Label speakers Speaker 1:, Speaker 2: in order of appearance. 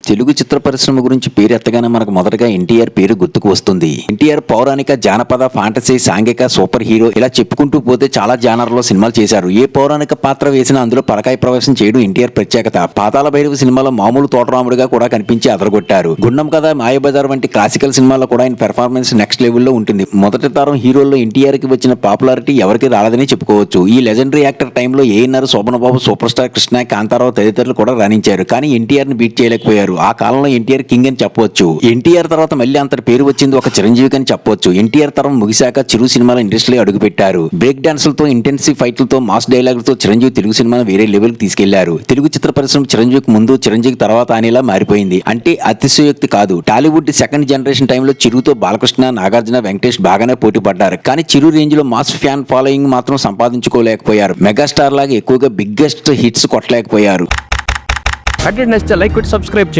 Speaker 1: తెలుగు చిత్ర పరిశ్రమ గురించి పేరు ఎత్తగానే మనకు మొదటగా ఎన్టీఆర్ పేరు గుర్తుకు వస్తుంది. ఎన్టీఆర్ పౌరాణిక, జానపద, ఫాంటసీ, సాంఘిక, సూపర్ హీరో ఇలా చెప్పుకుంటూ పోతే చాలా జానర్లో సినిమాలు చేశారు. ఏ పౌరాణిక పాత్ర వేసినా అందులో పరకాయ ప్రవేశం చేయడం ఎన్టీఆర్ ప్రత్యేకత. పాతాళ భైరవి సినిమాలో మామూలు తోటరాముడిగా కూడా కనిపించి అదరగొట్టారు. గుండం కథ, మాయబజార్ వంటి క్లాసికల్ సినిమాల్లో కూడా ఆయన పెర్ఫార్మెన్స్ నెక్స్ట్ లెవెల్లో ఉంటుంది. మొదటి తరం హీరోల్లో ఎన్టీఆర్ కి వచ్చిన పాపులారిటీ ఎవరికి రాలేదని చెప్పుకోవచ్చు. ఈ లెజెండరీ యాక్టర్ టైంలో ఏఎన్ఆర్, శోభనబాబు, సూపర్ స్టార్ కృష్ణ, కాంతారావు తదితరులు కూడా రాణించారు. కానీ ఎన్టీఆర్ ని బీట్ చేయలేకపోయారు. ఆ కాలంలో ఎన్టీఆర్ కింగ్ అని చెప్పవచ్చు. ఎన్టీఆర్ తర్వాత మళ్ళీ అంతటి పేరు వచ్చింది ఒక చిరంజీవి అని చెప్పవచ్చు. ఎన్టీఆర్ తరం ముగిశాక చిరు సినిమాల ఇండస్ట్రీలో అడుగుపెట్టారు. బ్రేక్ డాన్సులతో, ఇంటెన్సివ్ ఫైట్లతో, మాస్ డైలాగులతో చిరంజీవి తెలుగు సినిమాను వేరే లెవెల్ కి తీసుకెళ్లారు. తెలుగు చిత్ర పరిశ్రమ చిరంజీవికి ముందు, చిరంజీవికి తర్వాత అనేలా మారిపోయింది. అంటే అతిశయోక్తి కాదు. టాలీవుడ్ సెకండ్ జనరేషన్ టైంలో చిరుతో బాలకృష్ణ, నాగార్జున, వెంకటేష్ బాగానే పోటీ పడ్డారు. కానీ చిరు రేంజ్ లో మాస్ ఫ్యాన్ ఫాలోయింగ్ మాత్రం సంపాదించుకోలేకపోయారు. మెగాస్టార్ లాగా ఎక్కువగా బిగ్గెస్ట్ హిట్స్ కొట్టలేకపోయారు.
Speaker 2: కంటెంట్ నచ్చితే లైక్ కొట్టి సబ్స్క్రైబ్ చేయండి.